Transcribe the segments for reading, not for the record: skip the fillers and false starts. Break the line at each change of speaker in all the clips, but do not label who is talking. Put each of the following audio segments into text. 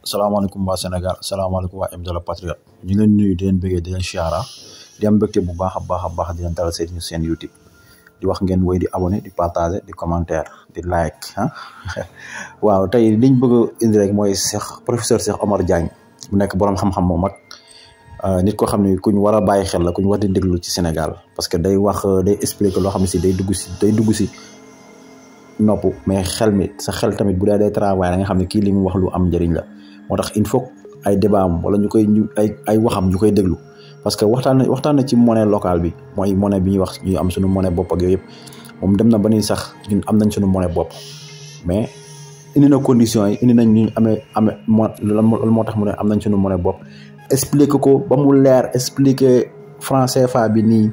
salaamaaleykum waa Sénégal salaamaaleykum waa M de la Patriote ñu leen nuyu di leen bëggee di leen siyaara di am mbégte bu baax a baax di leen dalal seen YouTube di wax ngeen woy di abonné di partager di commentaire di like waaw tey liñ bëgg a indi rek mooy professeur Cheikh Omar Diagne mu nekk borom xam-xam moom mag nit ko xam ne kuñ war a bàyyi xel la kuñ war di déglu ci Sénégal parce que day wax day expliquer loo xam ne si day dugg si nopp mais xel mi sa xel tamit bu dee day travail da nga xam ne kii li mu wax lu am njëriñ la moo tax il faut ay débat am wala ay waxam ñu koy déglu parce que waxtaan na ci monnaie locale bi mooy monnaie bi ñuy wax ñuy am suñu monnaie bopp ak yooyu yëpp moom dem na ba ni sax ñun am nañ suñu monnaie bopp mais indi na conditions yi indi nañ ñu amee loolu moo tax mu ne am nañ suñu monnaie bopp expliquer ko ba mu leer expliquer franc CFA bi nii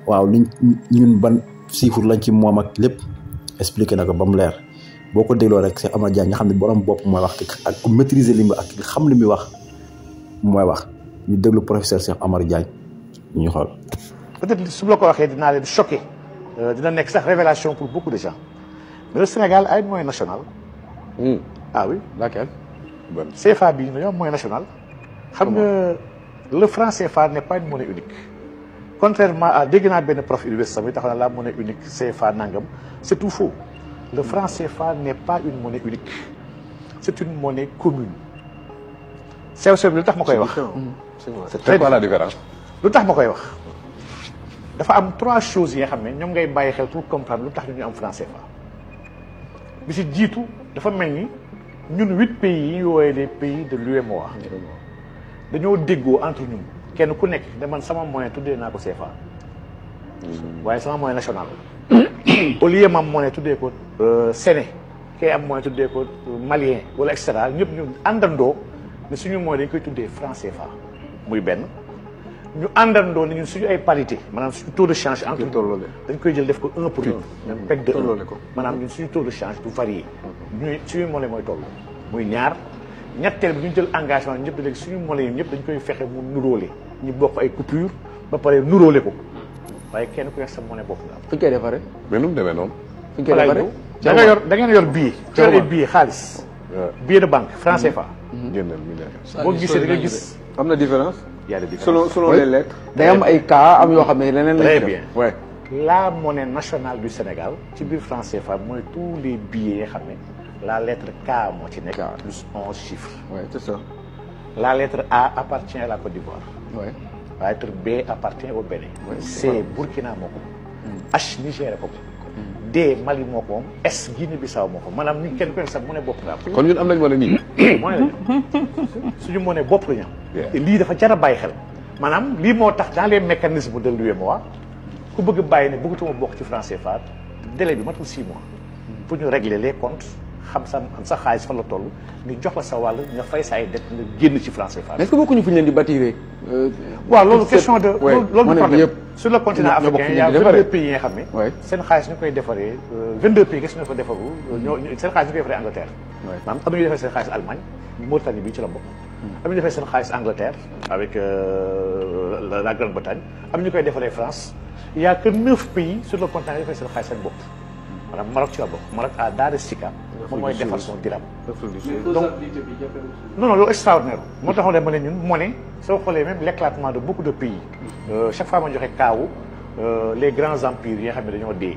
waaw liñ ñun ban chiffre lañ ci moom ak lépp expliquer na ko ba mu leer boo ko dégloo rek Cheikh Omar Diagne nga xam ne borom bopp mooy wax ak ku maîtriser li mu ak xam li muy wax mooy wax ñu déglu professeur Cheikh Omar Diagne ñu xool.
peut-être su la ko waxee dinaa leen choqué dina nekk sax révélation pour beaucoup de gens mais le Sénégal a une monnaie nationale. Ah oui.
Laquelle?
Bon CFA bi dañoo am monnaie nationale. xam nga le franc CFA n'est pas une monnaie unique. Contrairement à dégg naa benn prof université bi taxaw na la monnaie unique CFA nangam c'est tout faux. Le franc CFA n'est pas une monnaie unique. C'est une monnaie commune. C'est lu tax ma koy wax.
C'est quoi la différence?
lu tax ma koy wax dafa am trois choses yi nga xam ne ñoom ngay bàyyi xel pour comprendre lu tax ñu am franc CFA. bi si jiitu dafa mel ni ñun 8 pays yi ñu woowee les pays de l'UEMOA dañoo déggoo entre ñun kenn ku nekk ne man sama monnaie tuddee naa ko CFA. waaye sama monnaie nationale. au lieu ma monnaie tuddee ko Séné kay am monnaie tuddee ko malien wala et cetera ñëpp ñu àndandoo ne suñu monnaie dañ koy tuddee franc CFA muy benn. ñu àndandoo ne ñun suñu ay parité maanaam suñu taux de change entre dañ koy jël def ko 1 pour 1 même peg de 1 maanaam ñun suñu taux de change du varié ñuy suñu monnaie mooy toll muy ñaar ñetteel bi ñu jël engagement ñëpp léegi suñu monnaie yi ñëpp dañ koy fexe mu nuróole ñu bokk ay coupure ba pare nuróole ko waaye kenn ku nekk sa monnaie bopp la
fu ñu koy defaree. mais nu mu demee noonu. fu ñu koy defaree
da ngeen yor billet yor ay billet xaalis billet de banque franc CFA boo gisee da nga gis
am na différence.
Il y a des différences.
Selon les lettres. day am ay cas am yoo xam ne leneen
très bien
ouais.
La monnaie nationale du Sénégal ci biir franc CFA mooy tous les billets yoo xam ne la lettre K moo ci nekk plus 11 chiffres.
Oui, c'est ça.
La lettre A appartient à la Côte d'Ivoire.
Oui.
La lettre B appartient au Bénin.
Oui.
C Burkina moo ko. H Niger ko. D Mali moo ko moom. S Guinée-Bissau moo ko maanaam ñu kenn ku nekk sax monnaie bopp la am.
kon ñun am nañ monnaie nii.
monnaie la suñu monnaie bopp la ñu am. te lii dafa jar a bàyyi xel. maanaam lii moo tax dans les mécanismes de l'UEMOA ku bëgg bàyyi ne bëggatuma bokk ci franc CFA délai bi matul 6 mois. pour ñu régler les comptes xam sa xaalis fan la toll ni jox la sa wàll nga fay sa ay dette nga génn ci franc CFA.
mais est-ce que bokkuñu fu ñu leen di bâtir.
waaw loolu question de. loolu du problème sur le continent
ñoo bokk
africain il y a 22 pays yi nga xam ne. seen xaalis ñu koy defaree 22 pays gis nga ko defaru seen xaalis ñu koy defaree Angleterre. maanaam am na ñuy defee seen xaalis Allemagne Mauritanie bi ci la bokk. am ñu defee seen xaalis Angleterre avec la Grande-Bretagne am ñu koy defaree France il y a que 9 pays sur le continent yi defee seen xaalis seen bopp maanaam Maroc ci la bokk Maroc à Dar es Salaam moom mooy defar son dirham. donc non loolu extraordinaire moo taxoon ne ma ne ñun monnaie soo xoolee même l'éclatement de beaucoup de pays chaque fois ma joxe kaawu les grands empires yi nga xam ne dañoo dee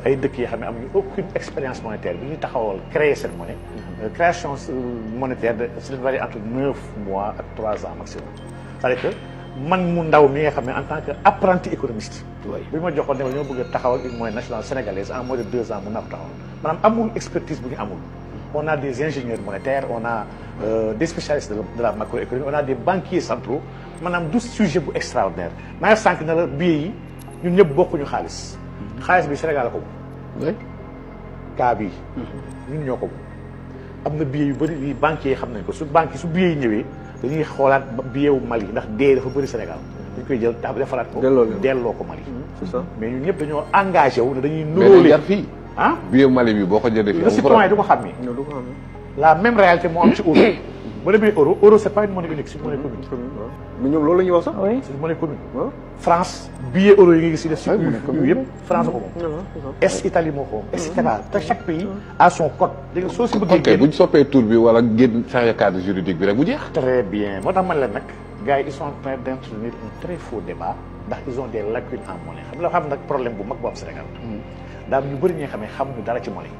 ay dëkk yi xam ne amuñu aucune expérience monétaire bi ñu taxawal créer cette monnaie création monétaire c'est varie entre 9 mois ak 3 ans maximum c'est-à-dire que man mu ndaw mi nga xam ne en tant que apprenti économiste bi ma joxoon ne ñoo bëgg a taxawal une monnaie nationale sénégalaise en moins de 2 ans mun naa ko taxawal maanaam amul expertise bu ñu amul on a des ingénieurs monétaires on a des spécialistes de la macroéconomie on a des banquiers centraux maanaam du sujet bu extraordinaire maa ngi sànq ne la billets yi ñun ñëpp bokkuñu xaalis bi Sénégal la ko moom cas bii ñun ñoo ko moom am na billets yu bëri yi banquiers yi xam nañ ko su billets yi ñëwee dañuy xoolaat billet wu Mali ndax dee dafa bëri Sénégal dañ koy jël defaraat ko delloo ko Mali
c'est ça
mais ñun ñëpp dañoo engagé wu ne dañuy nuróole
jar fii
ah
billet Mali bi boo ko jëlee fii
le citoyen du ko xam ni la même réalité moo am ci Europe boo demee euro c'est pas une monnaie unique c'est une monnaie commune.
mais ñoom loolu la ñuy wax sax.
c'est une monnaie commune. France billet euro yi nga gis yi def si yu yëpp France ko moom. est Italie moo ko moom et cetera te chaque pays a son code. léegi soo si bëggee génn
bu ñu soppee tour bi wala génn changer cadre juridique bi rek mu jeex.
très bien moo tax man leen nag gars yi ils sont en train d'introduire un très faux débat ndax ils ont des lacunes en monnaie xam nag problème bu mag bu am Sénégal. daal ñu bëri ñi nga xam ne xamuñu dara ci monnaie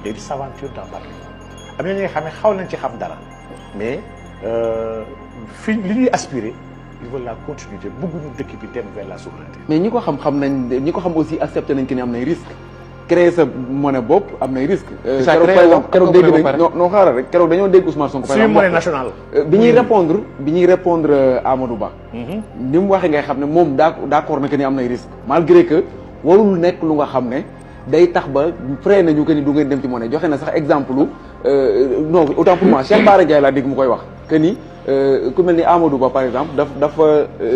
léegi s'aventure dans le am na ñi nga xam ne xaw nañ ci xam dara mais fi li ñuy aspirer ils veulent la continuité bëgguñu dëkk bi dem vers la souveraineté.
mais ñi ko xam nañ ñi ko xam aussi accepté nañ que ni am nay risque créer sa monnaie bopp am nay risque. keroog dégg nañ non xaaral rek keroog dañoo dégg Ousmane Sonko.
suñu monnaie nationale.
bi ñuy répondre Amadou Ba. ni mu waxee ngay xam ne moom d'accord na que ni am nay risque malgré que warul nekk lu nga xam ne day tax ba freiné nañu que ni du ngeen dem ci monnaie joxe na sax exemple non autant pour moi Cheikh Bara Ndiaye laa dégg mu koy wax que ni ku mel ni Amadou Ba par exemple dafa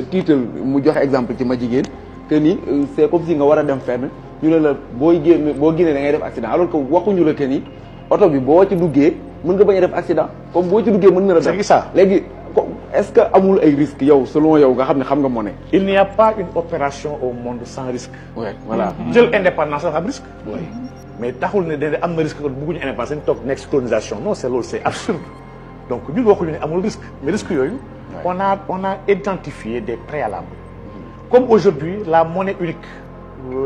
tiital mu joxe exemple ci ma jigéen que ni c'est comme si nga war a dem fenn ñu ne la boo génnee da ngay def accident alors que waxuñu la que ni oto bi boo ci duggee mën nga bañ a def accident comme boo ci duggee mën na la def léegi est-ce que amul ay risques yow selon yow nga xam ne xam nga monnaie.
il n'y a pas une opération au monde sans risque.
oui voilà
jël indépendance dafa am risque. oui mais taxul ne dañu am na risque kon bëgguñu indépendance dañu toog nekk colonisation non c'est loolu c'est absurde donc ñun waxuñu ne amul risque mais risque yooyu. on a identifié des préalables. comme aujourd'hui la monnaie unique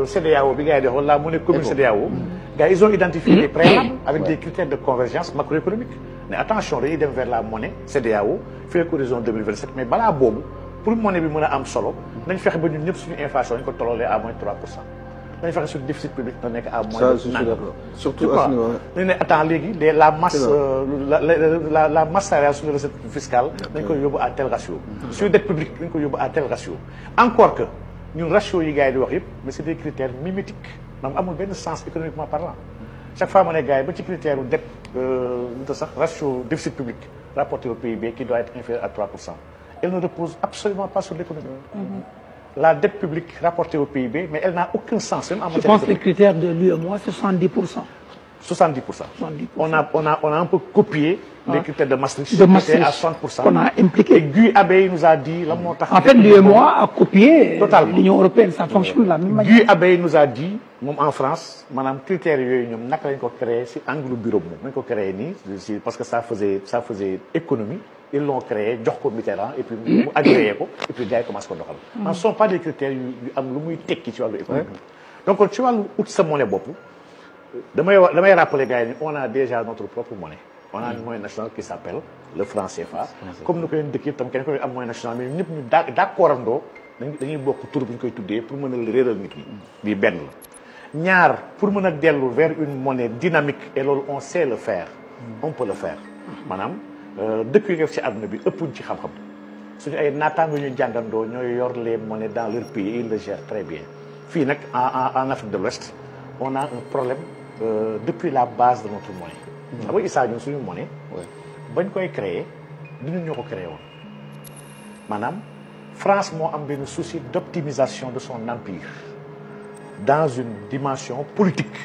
CEDEAO bi gars yi di wax la monnaie commune CEDEAO. gars ils ont identifié des préalables avec des critères de convergence macroéconomique. mais attention dañuy dem vers la monnaie CEDEAO fii ak horizon 2027 mais balaa boobu pour monnaie bi mën a am solo nañ fexe ba ñun ñëpp suñu inflation dañ ko tollolee à moins 3%. nañ fexe suñu déficit public na nekk à moins de nangam.
surtout à ce niveau
dañ ne attends léegi la masse la masse salariale sur les recettes fiscales dañ koy yóbbu à tel ratio. sur dette publique dañ koy yóbbu à tel ratio. encore que ñun ratio yi gars yi di wax yëpp mais c'est des critères mimétiques maanaam amul benn sens économiquement parlant. chaque fois ma ne gars yi ba ci critère u dette sax ratio déficit public rapporté au PIB qui doit être inférieur à 3%. elle ne repose absolument pas sur l'économie. La dette publique rapportée au PIB, mais elle n'a aucun sens. Même en
je pense que le critère de l'UEMOA, c'est 70%.
70%. On a un peu copié les critères de Maastricht.
De Maastricht.
À 60%.
On a impliqué.
Et Guy Abeille nous a dit...
En fait, l'UEMOA a copié l'Union européenne. Ça fonctionne de la même manière.
Guy Abeille nous a dit, en France, madame, critères, nous avons créé, c'est angle bureau. Nous avons créé, parce que ça faisait économie. Ils l'ont créé, Djorko Mitterrand, et puis mu agréé ko, et puis gars yi commencé ko doxal. Ce ne sont pas des critères yu am lu muy tekki ci wàllu économie. Donc ci wàllu ut sa monnaie bopp damay rappeler gars yi on a déjà notre propre monnaie. On a une monnaie nationale qui s'appelle le franc CFA. Comme nous ko leen dëkk yëpp tam kenn ko am monnaie nationale mais ñëpp ñu d'accord andoo dañuy bokk tur bu ñu koy tuddee pour mën a réeral nit ñi. bii benn la. ñaar pour mën a dellu vers une monnaie dynamique et loolu on sait le faire. On peut le faire maanaam. dëkk yi nga def ci àdduna bi ëppuñ ci xam-xam suñu ay naataango ñu jàngandoo ñooy yor les monnaies dans leur pays ils le gèrent très bien fii nag en Afrique de l'Ouest on a un problème depuis la base de notre monnaie. xam nga Issa ñun suñu monnaie. bañ koy créer du ñun ñoo ko créé woon maanaam France moo am benn souci d'optimisation de son empire dans une dimension politique.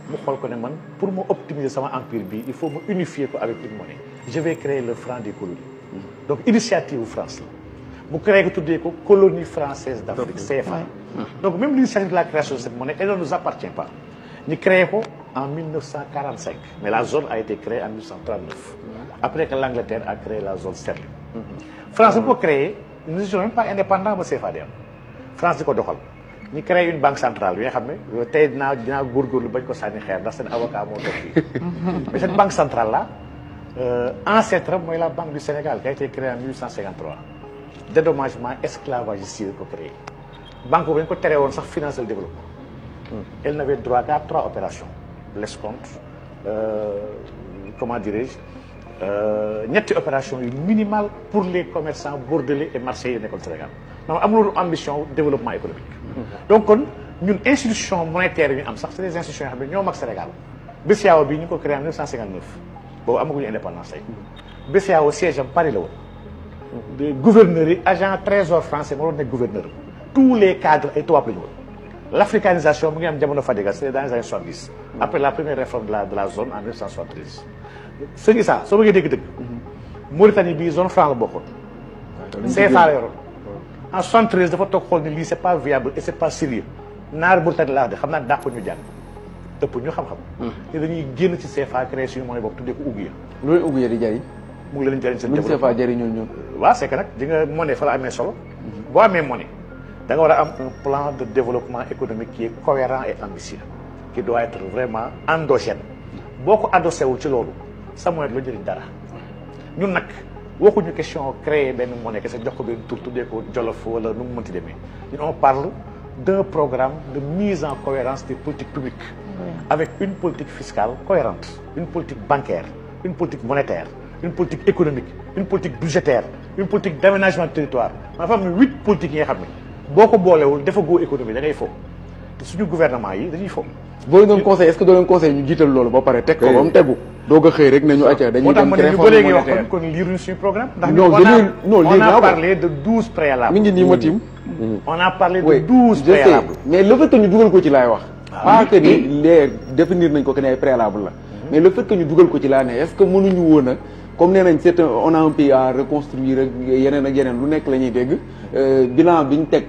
mu xool ko ne man pour mu optimiser sama empire bi il faut mu unifier ko avec une monnaie. je vais créer le franc des colonies. donc initiative France la mu créé ko tuddee ko colonie française d'Afrique CFA. donc même l'initiative de la création de cette monnaie elle ne nous appartient pas. ñu créé ko en 1945 mais la zone a été créée en 1939. après que l'Angleterre a créé la zone sterling. France bu ko créé nous ne sommes même pas indépendants ba CFA di am France di ko doxal. ñu créé une banque centrale bi nga xam ne tey dinaa góorgóorlu bañ ko sànni xeer ndax seen avocat moo toog fii mais cette banque centrale là ancêtre mooy la banque du Sénégal qui a été créée en 1853 dédommagement esclavagiste yi ko créé banque boobu dañ ko teree woon sax financer le développement. elle n'avait droit qu'à 3 opérations l'escompte comment dirais-je ñetti opération yu minimale pour les commerçants bordelais et marseillais yu nekkoon Sénégal maanaam amul ambition développement économique. donc kon ñun institution monétaire yi ñu am sax c'est des institutions yoo xam ne ñoo mag Sénégal BCEAO bi ñu ko créé en 1959 boobu amaguñu indépendance tey BCEAO siège am Paris la woon. gouverneurs yi agent trésor français moo doon nekk gouverneur tous les cadres ay tubaab la ñu woon. l'africanisation mu ngi am jamono Fadiga c'est dans les années 70 après la première réforme de la zone en 1973. sëñ Issa soo bëggee dégg-dëgg Mauritanie bii zone franc la bokkoon. CFA la yoroon. en 73 dafa toog xool ni lii c'est pas viable et c'est pas sérieux naar Mauritanie laa wax de xam naa dàq ñu jàng ëpp ñu xam-xam. te dañuy génn ci CFA créé suñu monnaie bopp tuddee ko Ouguiya.
loolu Ouguiya di jariñ.
mu ngi leen jëriñ seen
développement CFA jëriñul ñun.
waaw c'est que nag di nga monnaie fa la amee solo. boo amee monnaie da nga war a am un plan de développement économique qui est cohérent et ambitieux qui doit être vraiment endogène boo ko adossé wul ci loolu sa monnaie la jëriñ dara ñun nag waxuñu question créer benn monnaie kese jox ko benn tur tuddee ko Jolof wala nu mu mënti demee ñun on parle d'un programme de mise en cohérence des politiques publiques avec une politique fiscale cohérente, une politique bancaire, une politique monétaire, une politique économique, une politique budgétaire, une politique d'aménagement du territoire. Dafa am 8 politiques yi nga xam ne boo ko boolewul dafa góo économie da ngay fo te suñu gouvernement yi dañuy fo.
boo doon conseil est-ce que doo leen conseil ñu jiital loolu ba pare teg ko ba mu tegu doog a xëy rek nañu acca dañuy dem ci réforme monétaire.
moo tax ma ne ñu kon liiruñu suñu programme. ndax
on
a parlé de 12 préalables.
mi ngi nii ma tiim.
on a parlé de 12 préalables.
mais le fait que ñu dugal ko ci laay wax. pas que ni les définir nañ ko que ne ay préalable la. mais le fait que ñu dugal ko ci laa ne est-ce que mënuñu woon a comme nee nañ c'est on a un pays à reconstruire ak yeneen ak yeneen lu nekk la ñuy dégg bilan bi ñu teg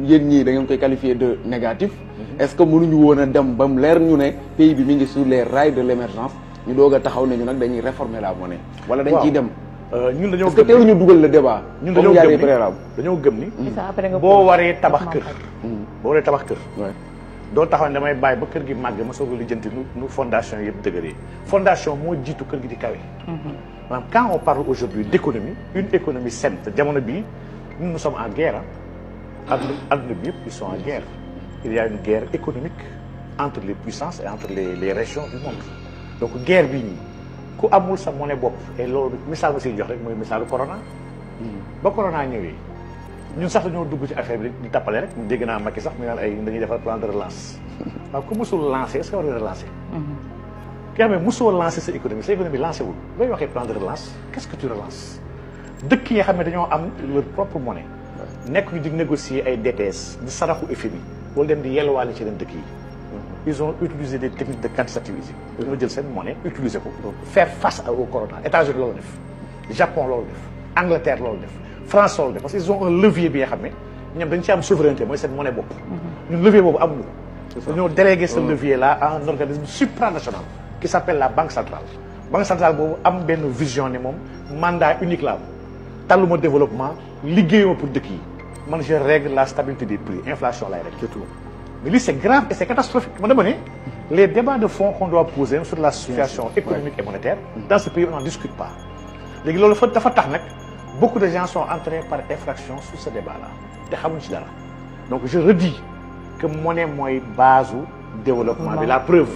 yéen ñii da ngeen koy qualifier de négatif. est-ce que mënuñu woon a dem ba mu leer ñu ne pays bi mi ngi sur les rails de l'émergence ñu doog a taxaw ne ñu nag dañuy réformer la monnaie. wala dañ ciy dem.
ñun dañoo
est-ce que teewuñu dugal le débat.
ñun dañoo gëm ni boo waree tabax kër. boo waree tabax kër. doo taxaw ne damay bàyyi ba kër gi màgg ma soog a lijjanti nu fondation yëpp dëgëree fondation moo jiitu kër gi di kawe. maanaam quand on parle aujourd'hui d'économie une économie saine te jamono bii nous sommes en guerre adduna bi yëpp ils sont en guerre. Il y a une guerre économique entre les puissances et entre les régions du monde donc guerre bii nii ku amul sa monnaie bopp et loolu misaal ma siy jox rek mooy misaalu corona. ba corona ñëwee ñun sax dañoo dugg ci affaire bi di tappale rek dégg naa Macky sax mu naan ay dañuy defar plan de relance waaw ku musul lancé est-ce que war nga relancer. ki nga xam ne musoo lancer sa économie lancé wul looy waxee plan de relance qu'est-ce que tu relances dëkk yi nga xam ne dañoo am leur propre monnaie nekk ñu di négocier ay DTS di saraxu FMI wala dem di yelwaale ci leen dëkk yi. ils ont utilisé des techniques de quantitative easing. dañoo jël seen monnaie utiliser ko. faire face au corona États-Unis loolu def Japon loolu def Angleterre loolu def France loolu def parce que ils ont un levier bi nga xam ne ñoom dañu ci am souveraineté mooy seen monnaie bopp. ñun levier boobu amuñu ko. dañoo délégué ce levier là à un organisme supranational qui s'appelle la Banque centrale. Banque centrale boobu am benn vision ne moom mandat unique la am tàlluma développement liggéeyuma pour dëkk yi. man je règle la stabilité des prix inflation lay rek. surtout mais lii c'est grave et c'est catastrophique man dama ne les débats de fond qu'on doit poser sur la situation économique et monétaire dans ce pays on n'en discute pas. léegi loolu dafa tax nag beaucoup de gens sont entrés par effraction sur ce débat là te xamuñ ci dara donc je redis que monnaie mooy base u développement bi la preuve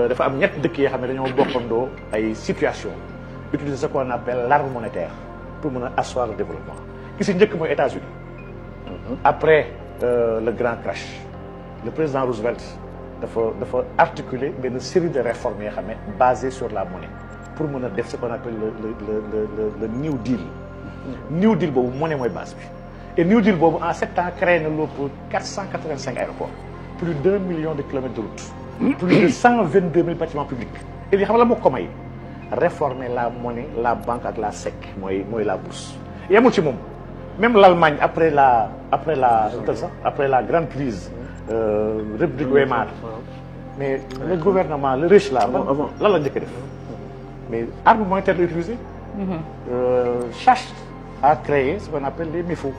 dafa am ñett dëkk yoo xam ne dañoo bokkandoo ay situation utiliser ce qu'on appelle l'arme monétaire pour mën a asseoir le développement. ki si njëkk mooy États-Unis après le grand crash le président Roosevelt dafa articuler benn série de réformes yoo xam ne basées sur la monnaie pour mën a def ce qu'on appelle le New Deal. New Deal boobu monnaie mooy base bi et New Deal boobu en 7 ans créé na pour 485 aéroports plus d'1 million de kilomètres de route plus de 122 000 bâtiments publics et li xam la moo ko may réformer la monnaie la banque ak la SEC mooy la bourse yemul ci moom. Même l'Allemagne, après la grande crise, République Weimar, mais le gouvernement, le riche là, là la njëkk a def mais arme monétaire la utilisé. Schacht a créé ce qu'on appelle les MIFO.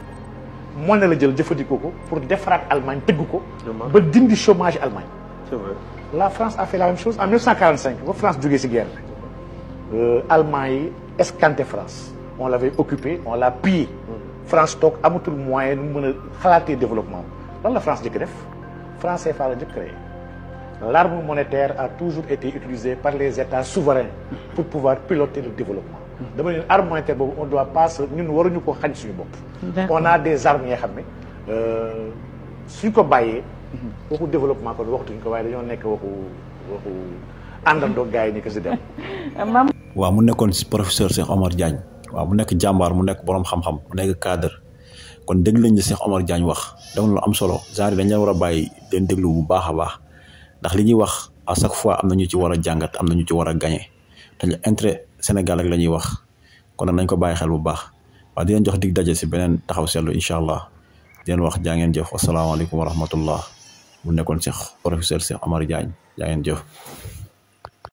monnaie la jël jëfandikoo ko pour defaraat Allemagne tëgg ko. ba dindi chômage Allemagne. C'est vrai. La France a fait la même chose en 1945 ba France jógee ci guerre bi. Allemand yi escanté France on l'avait occupé on l'a pillé. France toog amatul moyen nu mën a xalaatee développement lan la France njëkk def France CFA la njëkk créé l'arme monétaire a toujours été utilisée par les États souverains pour pouvoir piloter le développement dama ne arme monétaire boobu on doit pas ñun waruñu ko xañ suñu bopp on a des armes yoo xam ne suñ ko bàyyee waxu développement kon waxtuñu ko waaye dañoo nekk waxu àndandoo gars yi ni ko si dem
waaw mu nekkoon si professeur Cheikh Omar Diagne waaw mu nekk jàmbaar mu nekk borom xam-xam mu nekk cadre kon dégg lañ la Cheikh Omar Diagne wax donc lu am solo genre dañ leen war a bàyyi leen déglu bu baax a baax ndax li ñuy wax à chaque fois am na ñu ci war a jàngat am na ñu ci war a gagné te intérêt Sénégal rek la ñuy wax kon nag nañ ko bàyyi xel bu baax waaw di leen jox dig daje si beneen taxaw seetlu incha allah di leen wax jaa ngeen jëf wasalaamaaleykum wa rahmatullah bu nekkoon Cheikh professeur Cheikh Omar Diagne jaa ngeen jëf